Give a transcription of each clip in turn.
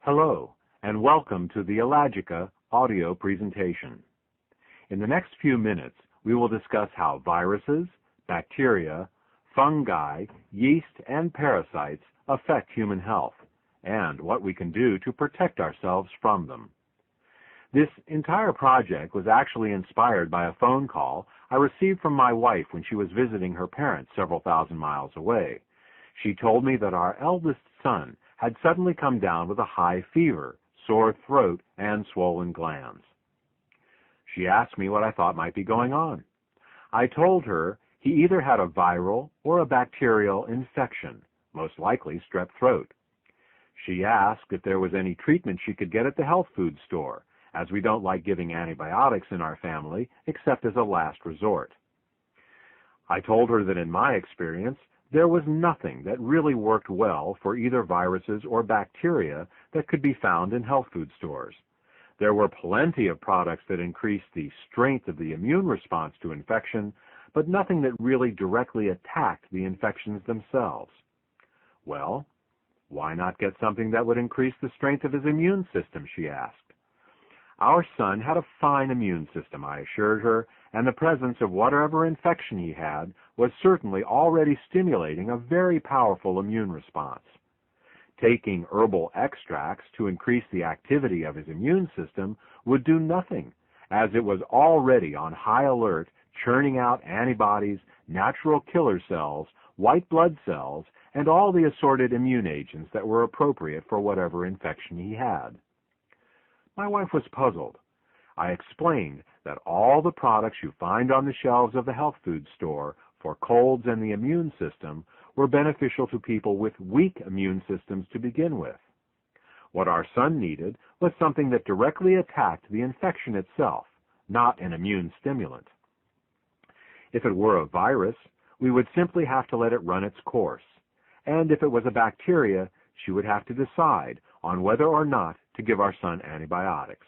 Hello, and welcome to the Allergica audio presentation. In the next few minutes, we will discuss how viruses, bacteria, fungi, yeast, and parasites affect human health, and what we can do to protect ourselves from them. This entire project was actually inspired by a phone call I received from my wife when she was visiting her parents several thousand miles away. She told me that our eldest son had suddenly come down with a high fever, sore throat, and swollen glands. She asked me what I thought might be going on. I told her he either had a viral or a bacterial infection, most likely strep throat. She asked if there was any treatment she could get at the health food store, as we don't like giving antibiotics in our family except as a last resort. I told her that in my experience, there was nothing that really worked well for either viruses or bacteria that could be found in health food stores. There were plenty of products that increased the strength of the immune response to infection, but nothing that really directly attacked the infections themselves. Well, why not get something that would increase the strength of his immune system, she asked. Our son had a fine immune system, I assured her, and the presence of whatever infection he had was certainly already stimulating a very powerful immune response. Taking herbal extracts to increase the activity of his immune system would do nothing, as it was already on high alert, churning out antibodies, natural killer cells, white blood cells, and all the assorted immune agents that were appropriate for whatever infection he had. My wife was puzzled. I explained that all the products you find on the shelves of the health food store for colds and the immune system were beneficial to people with weak immune systems to begin with. What our son needed was something that directly attacked the infection itself, not an immune stimulant. If it were a virus, we would simply have to let it run its course, and if it was a bacteria, she would have to decide on whether or not to give our son antibiotics.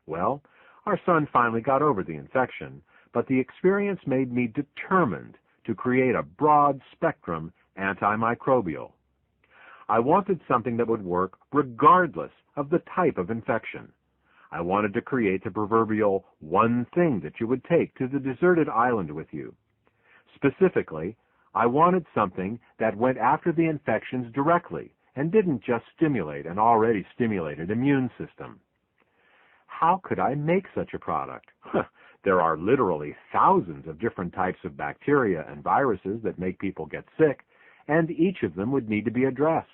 Well, our son finally got over the infection, but the experience made me determined to create a broad-spectrum antimicrobial. I wanted something that would work regardless of the type of infection. I wanted to create the proverbial one thing that you would take to the deserted island with you. Specifically, I wanted something that went after the infections directly and didn't just stimulate an already stimulated immune system. How could I make such a product? There are literally thousands of different types of bacteria and viruses that make people get sick, and each of them would need to be addressed.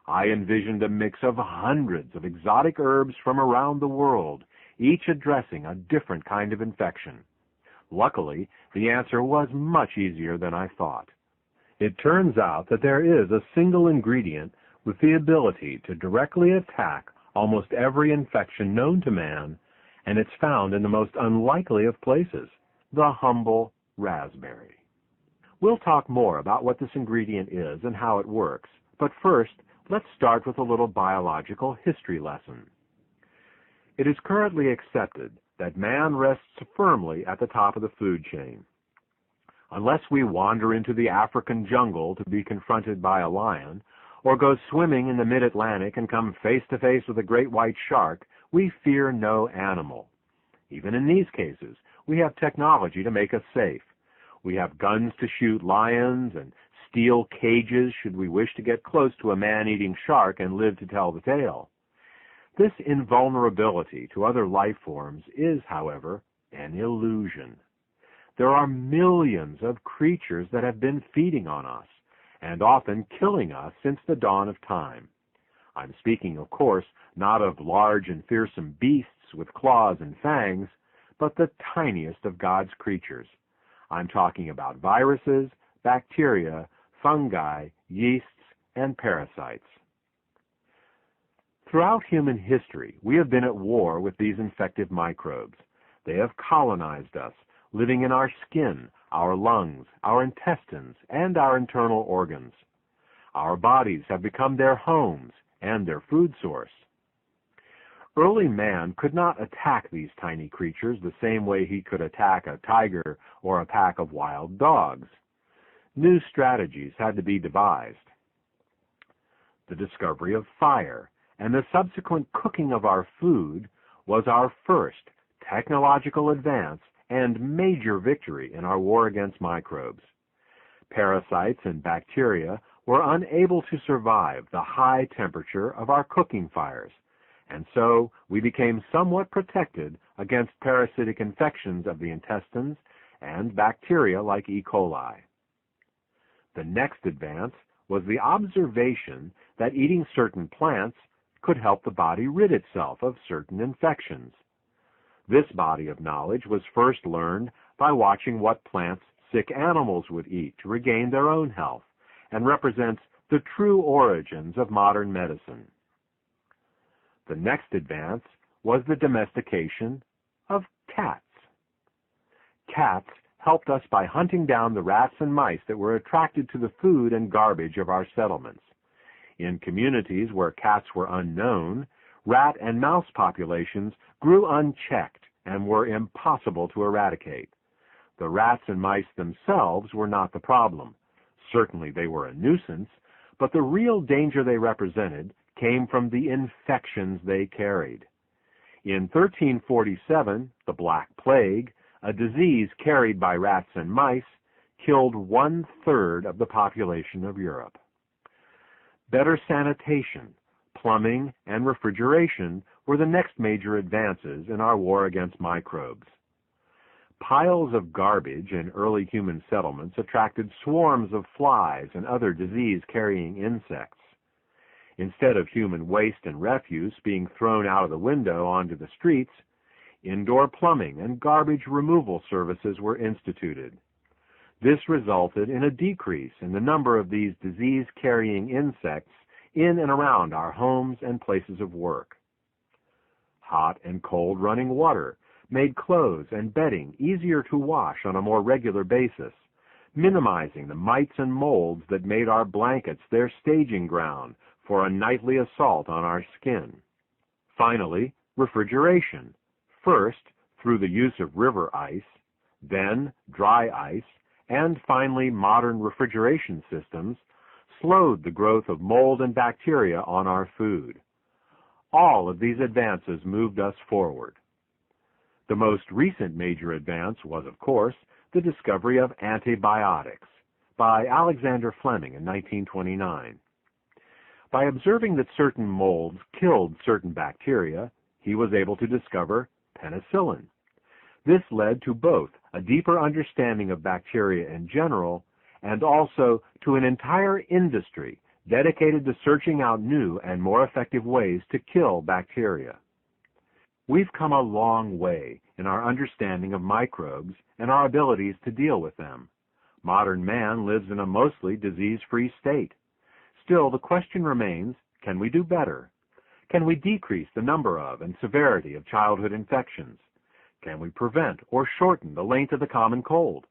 I envisioned a mix of hundreds of exotic herbs from around the world, each addressing a different kind of infection. Luckily, the answer was much easier than I thought. It turns out that there is a single ingredient with the ability to directly attack almost every infection known to man, and it's found in the most unlikely of places, the humble raspberry. We'll talk more about what this ingredient is and how it works, but first, let's start with a little biological history lesson. It is currently accepted that man rests firmly at the top of the food chain. Unless we wander into the African jungle to be confronted by a lion, or go swimming in the mid-Atlantic and come face-to-face with a great white shark, we fear no animal. Even in these cases, we have technology to make us safe. We have guns to shoot lions and steel cages should we wish to get close to a man-eating shark and live to tell the tale. This invulnerability to other life forms is, however, an illusion. There are millions of creatures that have been feeding on us, and often killing us since the dawn of time. I'm speaking, of course, not of large and fearsome beasts with claws and fangs, but the tiniest of God's creatures. I'm talking about viruses, bacteria, fungi, yeasts, and parasites. Throughout human history, we have been at war with these infective microbes. They have colonized us, living in our skin, our lungs, our intestines, and our internal organs. Our bodies have become their homes and their food source. Early man could not attack these tiny creatures the same way he could attack a tiger or a pack of wild dogs. New strategies had to be devised. The discovery of fire and the subsequent cooking of our food was our first technological advance and major victory in our war against microbes. Parasites and bacteria were unable to survive the high temperature of our cooking fires, and so we became somewhat protected against parasitic infections of the intestines and bacteria like E. coli. The next advance was the observation that eating certain plants could help the body rid itself of certain infections. This body of knowledge was first learned by watching what plants sick animals would eat to regain their own health, and represents the true origins of modern medicine. The next advance was the domestication of cats. Cats helped us by hunting down the rats and mice that were attracted to the food and garbage of our settlements. In communities where cats were unknown, rat and mouse populations grew unchecked and were impossible to eradicate. The rats and mice themselves were not the problem. Certainly they were a nuisance, but the real danger they represented came from the infections they carried. In 1347, the Black Plague, a disease carried by rats and mice, killed 1/3 of the population of Europe. Better sanitation, plumbing, and refrigeration were the next major advances in our war against microbes. Piles of garbage in early human settlements attracted swarms of flies and other disease-carrying insects. Instead of human waste and refuse being thrown out of the window onto the streets, indoor plumbing and garbage removal services were instituted. This resulted in a decrease in the number of these disease-carrying insects in and around our homes and places of work. Hot and cold running water made clothes and bedding easier to wash on a more regular basis, minimizing the mites and molds that made our blankets their staging ground for a nightly assault on our skin. Finally, refrigeration, first through the use of river ice, then dry ice, and finally modern refrigeration systems, slowed the growth of mold and bacteria on our food. All of these advances moved us forward. The most recent major advance was, of course, the discovery of antibiotics by Alexander Fleming in 1929. By observing that certain molds killed certain bacteria, he was able to discover penicillin. This led to both a deeper understanding of bacteria in general and also to an entire industry dedicated to searching out new and more effective ways to kill bacteria. We've come a long way in our understanding of microbes and our abilities to deal with them. Modern man lives in a mostly disease-free state. Still, the question remains, can we do better? Can we decrease the number of and severity of childhood infections? Can we prevent or shorten the length of the common cold?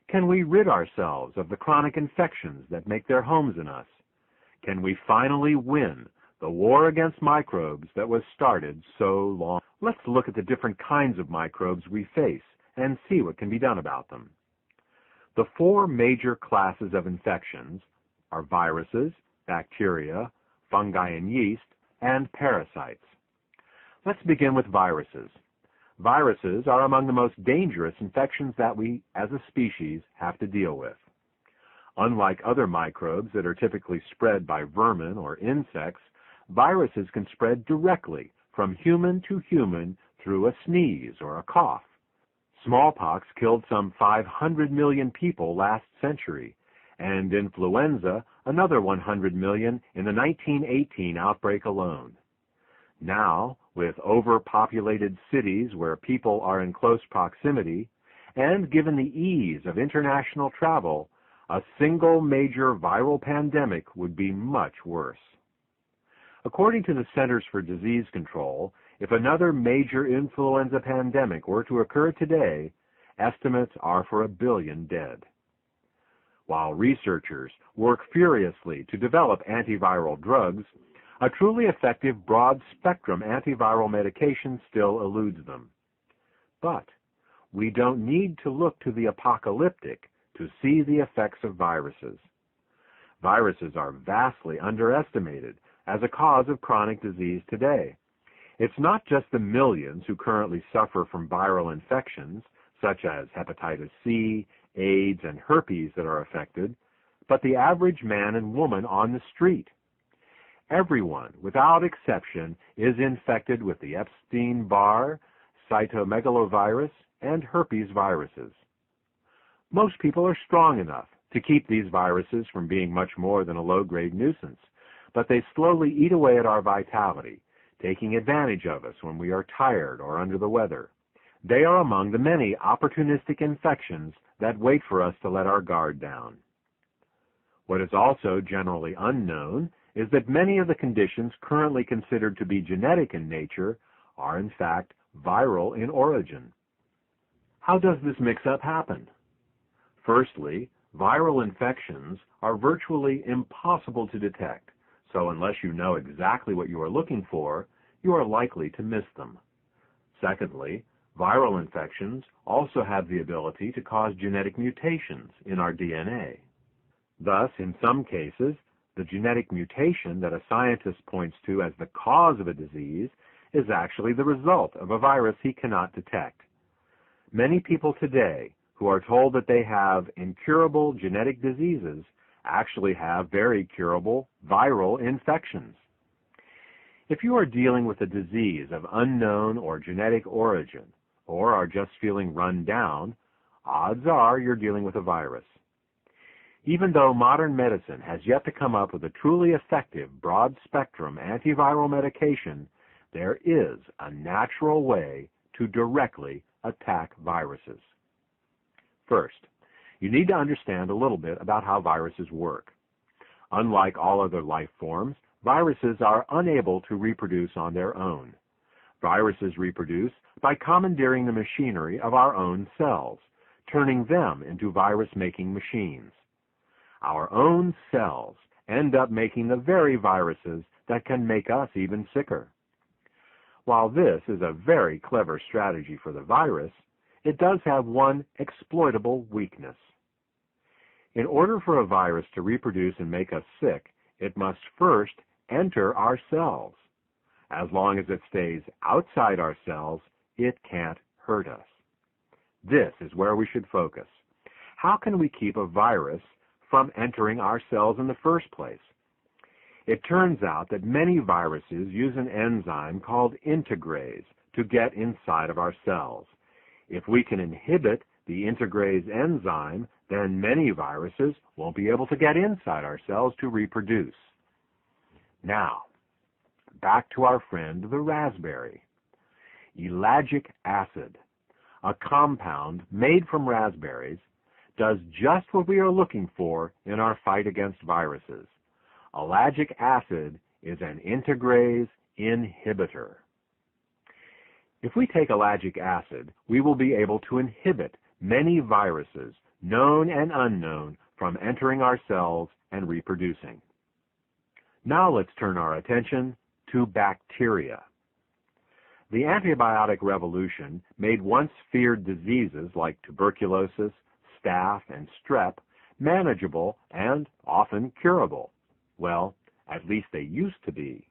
Can we rid ourselves of the chronic infections that make their homes in us? Can we finally win the war against microbes that was started so long? Let's look at the different kinds of microbes we face and see what can be done about them. The four major classes of infections are viruses, bacteria, fungi and yeast, and parasites. Let's begin with viruses. Viruses are among the most dangerous infections that we, as a species, have to deal with. Unlike other microbes that are typically spread by vermin or insects, viruses can spread directly from human to human through a sneeze or a cough. Smallpox killed some 500 million people last century, and influenza another 100 million in the 1918 outbreak alone. Now, with overpopulated cities where people are in close proximity, and given the ease of international travel, a single major viral pandemic would be much worse. According to the Centers for Disease Control, if another major influenza pandemic were to occur today, estimates are for 1 billion dead. While researchers work furiously to develop antiviral drugs, a truly effective broad-spectrum antiviral medication still eludes them. But we don't need to look to the apocalyptic to see the effects of viruses. Viruses are vastly underestimated as a cause of chronic disease today. It's not just the millions who currently suffer from viral infections, such as hepatitis C, AIDS, and herpes that are affected, but the average man and woman on the street. Everyone, without exception, is infected with the Epstein-Barr, cytomegalovirus, and herpes viruses. Most people are strong enough to keep these viruses from being much more than a low-grade nuisance, but they slowly eat away at our vitality, taking advantage of us when we are tired or under the weather. They are among the many opportunistic infections that wait for us to let our guard down. What is also generally unknown is that many of the conditions currently considered to be genetic in nature are in fact viral in origin. How does this mix-up happen? Firstly, viral infections are virtually impossible to detect, so unless you know exactly what you are looking for, you are likely to miss them. Secondly, viral infections also have the ability to cause genetic mutations in our DNA. Thus, in some cases, the genetic mutation that a scientist points to as the cause of a disease is actually the result of a virus he cannot detect. Many people today who are told that they have incurable genetic diseases actually have very curable viral infections. If you are dealing with a disease of unknown or genetic origin, or are just feeling run down, odds are you're dealing with a virus. Even though modern medicine has yet to come up with a truly effective broad-spectrum antiviral medication, there is a natural way to directly attack viruses. First, you need to understand a little bit about how viruses work. Unlike all other life forms, viruses are unable to reproduce on their own. Viruses reproduce by commandeering the machinery of our own cells, turning them into virus-making machines. Our own cells end up making the very viruses that can make us even sicker. While this is a very clever strategy for the virus, it does have one exploitable weakness. In order for a virus to reproduce and make us sick, it must first enter our cells. As long as it stays outside our cells, it can't hurt us. This is where we should focus. How can we keep a virus from entering our cells in the first place? It turns out that many viruses use an enzyme called integrase to get inside of our cells. If we can inhibit the integrase enzyme, then many viruses won't be able to get inside our cells to reproduce. Now, back to our friend the raspberry. Elagic acid, a compound made from raspberries, does just what we are looking for in our fight against viruses. Elagic acid is an integrase inhibitor. If we take elagic acid, we will be able to inhibit many viruses, known and unknown, from entering our cells and reproducing. Now let's turn our attention to bacteria. The antibiotic revolution made once feared diseases like tuberculosis, staph, and strep manageable and often curable. Well, at least they used to be.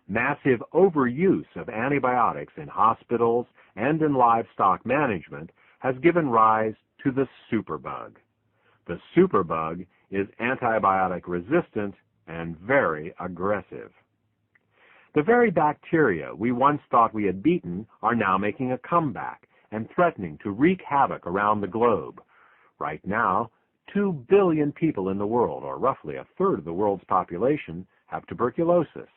Massive overuse of antibiotics in hospitals and in livestock management has given rise to the superbug. The superbug is antibiotic resistant and very aggressive. The very bacteria we once thought we had beaten are now making a comeback and threatening to wreak havoc around the globe. Right now, 2 billion people in the world, or roughly a third of the world's population, have tuberculosis,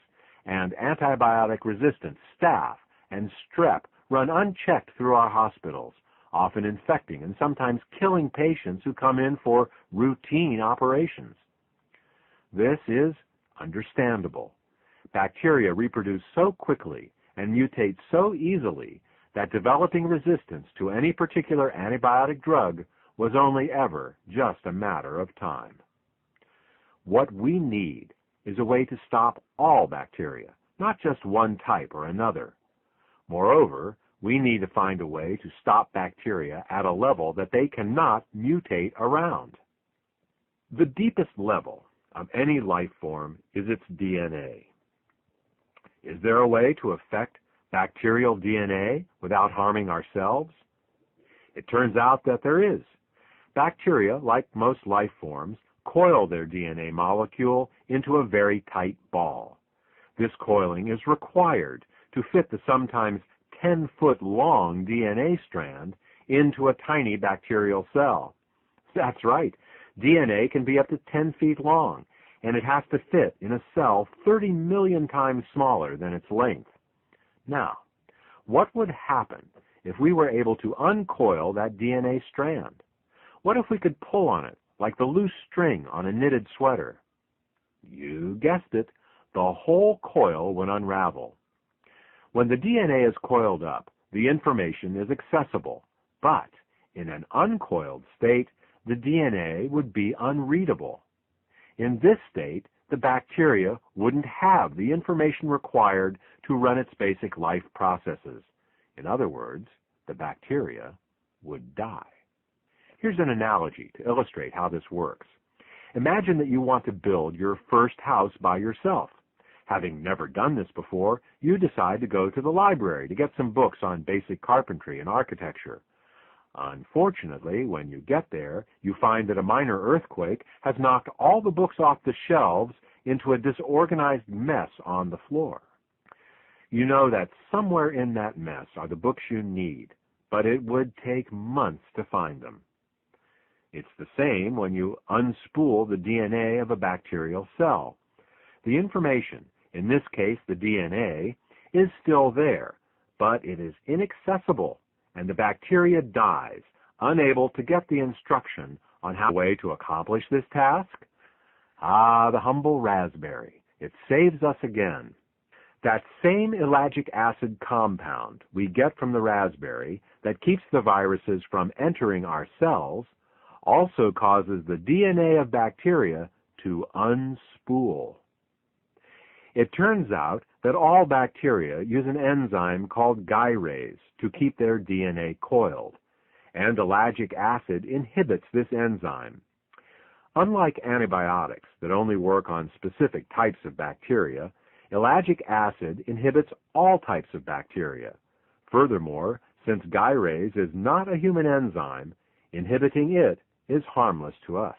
and antibiotic-resistant staph and strep run unchecked through our hospitals, often infecting and sometimes killing patients who come in for routine operations. This is understandable. Bacteria reproduce so quickly and mutate so easily that developing resistance to any particular antibiotic drug was only ever just a matter of time. What we need is a way to stop all bacteria, not just one type or another. Moreover, we need to find a way to stop bacteria at a level that they cannot mutate around. The deepest level of any life form is its DNA. Is there a way to affect bacterial DNA without harming ourselves? It turns out that there is. Bacteria, like most life forms, coil their DNA molecule into a very tight ball. This coiling is required to fit the sometimes 10-foot-long DNA strand into a tiny bacterial cell. That's right, DNA can be up to 10 feet long, and it has to fit in a cell 30 million times smaller than its length. Now, what would happen if we were able to uncoil that DNA strand? What if we could pull on it like the loose string on a knitted sweater? You guessed it, the whole coil would unravel. When the DNA is coiled up, the information is accessible, but in an uncoiled state, the DNA would be unreadable. In this state, the bacteria wouldn't have the information required to run its basic life processes. In other words, the bacteria would die. Here's an analogy to illustrate how this works. Imagine that you want to build your first house by yourself. Having never done this before, you decide to go to the library to get some books on basic carpentry and architecture. Unfortunately, when you get there, you find that a minor earthquake has knocked all the books off the shelves into a disorganized mess on the floor. You know that somewhere in that mess are the books you need, but it would take months to find them. It's the same when you unspool the DNA of a bacterial cell. The information, in this case the DNA, is still there, but it is inaccessible, and the bacteria dies, unable to get the instruction on how to accomplish this task. Ah, the humble raspberry. It saves us again. That same ellagic acid compound we get from the raspberry that keeps the viruses from entering our cells also causes the DNA of bacteria to unspool. It turns out that all bacteria use an enzyme called gyrase to keep their DNA coiled, and ellagic acid inhibits this enzyme. Unlike antibiotics that only work on specific types of bacteria, ellagic acid inhibits all types of bacteria. Furthermore, since gyrase is not a human enzyme, inhibiting it is harmless to us.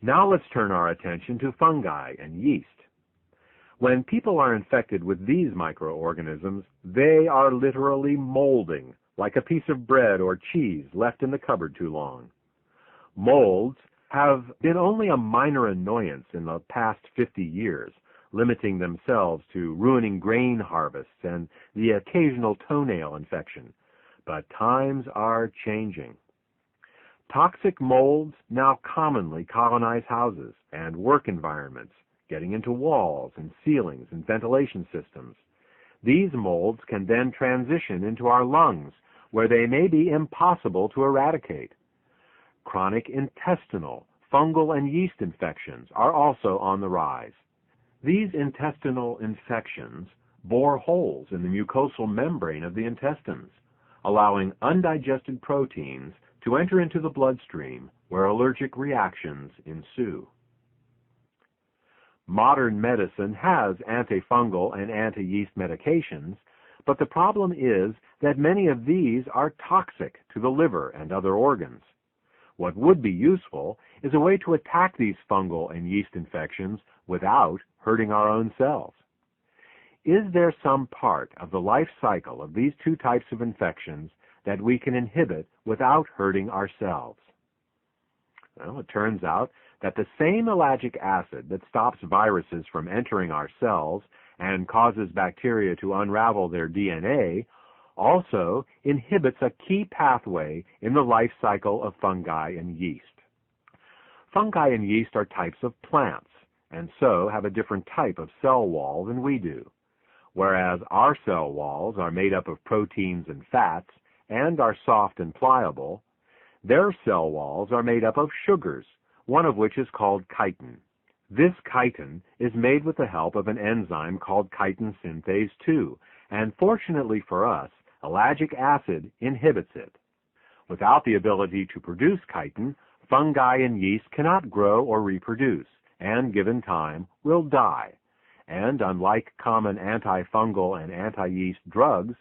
Now let's turn our attention to fungi and yeast. When people are infected with these microorganisms, they are literally molding, like a piece of bread or cheese left in the cupboard too long. Molds have been only a minor annoyance in the past 50 years, limiting themselves to ruining grain harvests and the occasional toenail infection. But times are changing. Toxic molds now commonly colonize houses and work environments, getting into walls and ceilings and ventilation systems. These molds can then transition into our lungs, where they may be impossible to eradicate. Chronic intestinal, fungal, and yeast infections are also on the rise. These intestinal infections bore holes in the mucosal membrane of the intestines, allowing undigested proteins to enter into the bloodstream, where allergic reactions ensue. Modern medicine has antifungal and anti-yeast medications, but the problem is that many of these are toxic to the liver and other organs. What would be useful is a way to attack these fungal and yeast infections without hurting our own cells. Is there some part of the life cycle of these two types of infections that we can inhibit without hurting ourselves? Well, it turns out that the same ellagic acid that stops viruses from entering our cells and causes bacteria to unravel their DNA also inhibits a key pathway in the life cycle of fungi and yeast. Fungi and yeast are types of plants, and so have a different type of cell wall than we do. Whereas our cell walls are made up of proteins and fats and are soft and pliable, their cell walls are made up of sugars, one of which is called chitin. This chitin is made with the help of an enzyme called chitin synthase 2, and fortunately for us, ellagic acid inhibits it. Without the ability to produce chitin, fungi and yeast cannot grow or reproduce, and given time, will die. And unlike common antifungal and anti-yeast drugs,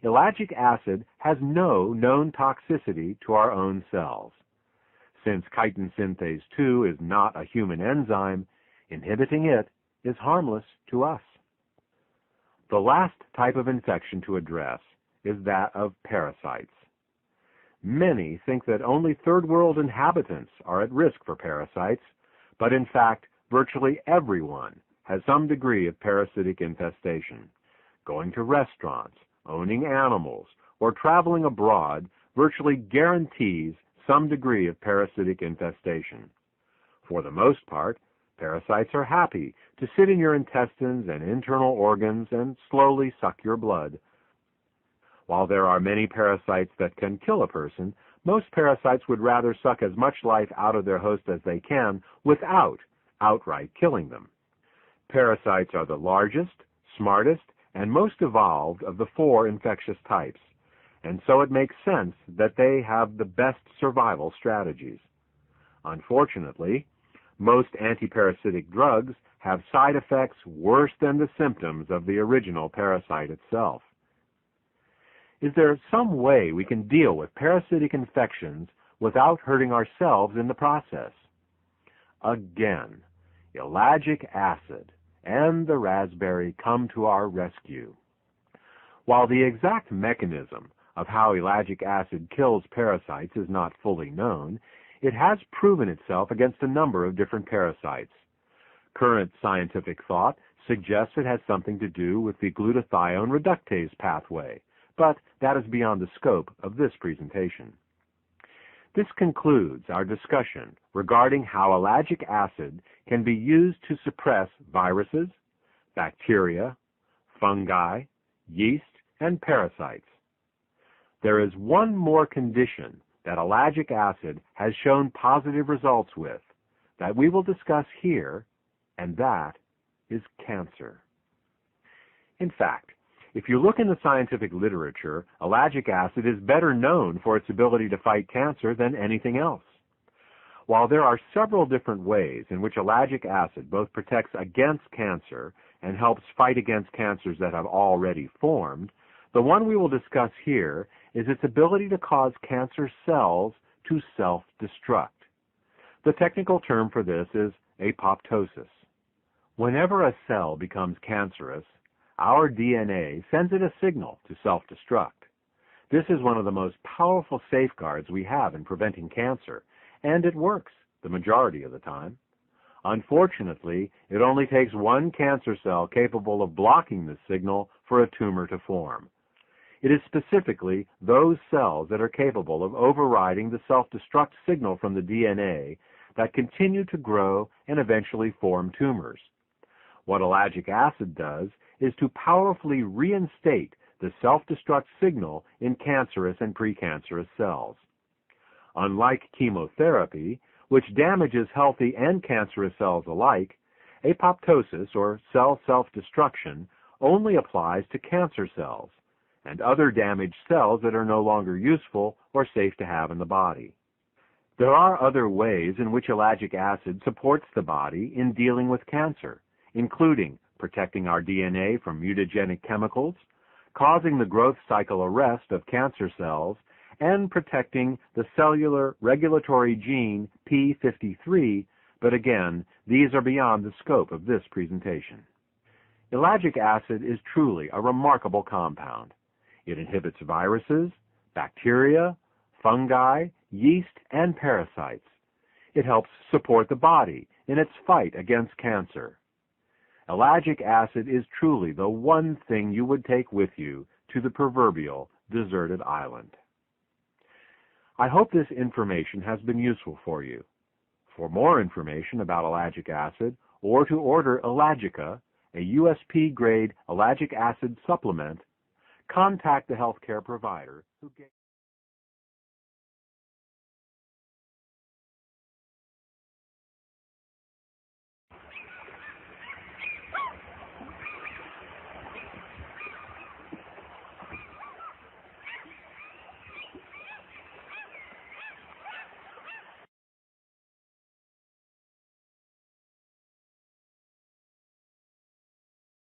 ellagic acid has no known toxicity to our own cells. Since chitin synthase 2 is not a human enzyme, inhibiting it is harmless to us. The last type of infection to address is that of parasites. Many think that only third world inhabitants are at risk for parasites, but in fact, virtually everyone has some degree of parasitic infestation. Going to restaurants, owning animals, or traveling abroad virtually guarantees some degree of parasitic infestation. For the most part, parasites are happy to sit in your intestines and internal organs and slowly suck your blood. While there are many parasites that can kill a person, most parasites would rather suck as much life out of their host as they can without outright killing them. Parasites are the largest, smartest, and most evolved of the 4 infectious types, and so it makes sense that they have the best survival strategies. Unfortunately, most antiparasitic drugs have side effects worse than the symptoms of the original parasite itself. Is there some way we can deal with parasitic infections without hurting ourselves in the process? Again, ellagic acid and the raspberry come to our rescue. While the exact mechanism of how ellagic acid kills parasites is not fully known, it has proven itself against a number of different parasites. Current scientific thought suggests it has something to do with the glutathione reductase pathway, but that is beyond the scope of this presentation. This concludes our discussion regarding how ellagic acid can be used to suppress viruses, bacteria, fungi, yeast, and parasites. There is one more condition that ellagic acid has shown positive results with that we will discuss here, and that is cancer. In fact, if you look in the scientific literature, ellagic acid is better known for its ability to fight cancer than anything else. While there are several different ways in which ellagic acid both protects against cancer and helps fight against cancers that have already formed, the one we will discuss here is its ability to cause cancer cells to self-destruct. The technical term for this is apoptosis. Whenever a cell becomes cancerous, our DNA sends it a signal to self-destruct. This is one of the most powerful safeguards we have in preventing cancer, and it works the majority of the time. Unfortunately, it only takes one cancer cell capable of blocking this signal for a tumor to form. It is specifically those cells that are capable of overriding the self-destruct signal from the DNA that continue to grow and eventually form tumors. What ellagic acid does is to powerfully reinstate the self-destruct signal in cancerous and precancerous cells. Unlike chemotherapy, which damages healthy and cancerous cells alike, apoptosis, or cell self-destruction, only applies to cancer cells and other damaged cells that are no longer useful or safe to have in the body. There are other ways in which ellagic acid supports the body in dealing with cancer, including protecting our DNA from mutagenic chemicals, causing the growth cycle arrest of cancer cells, and protecting the cellular regulatory gene p53, but again, these are beyond the scope of this presentation. Ellagic acid is truly a remarkable compound. It inhibits viruses, bacteria, fungi, yeast, and parasites. It helps support the body in its fight against cancer. Ellagic acid is truly the one thing you would take with you to the proverbial deserted island. I hope this information has been useful for you. For more information about ellagic acid, or to order Ellagica, a USP-grade ellagic acid supplement, contact the healthcare provider who gave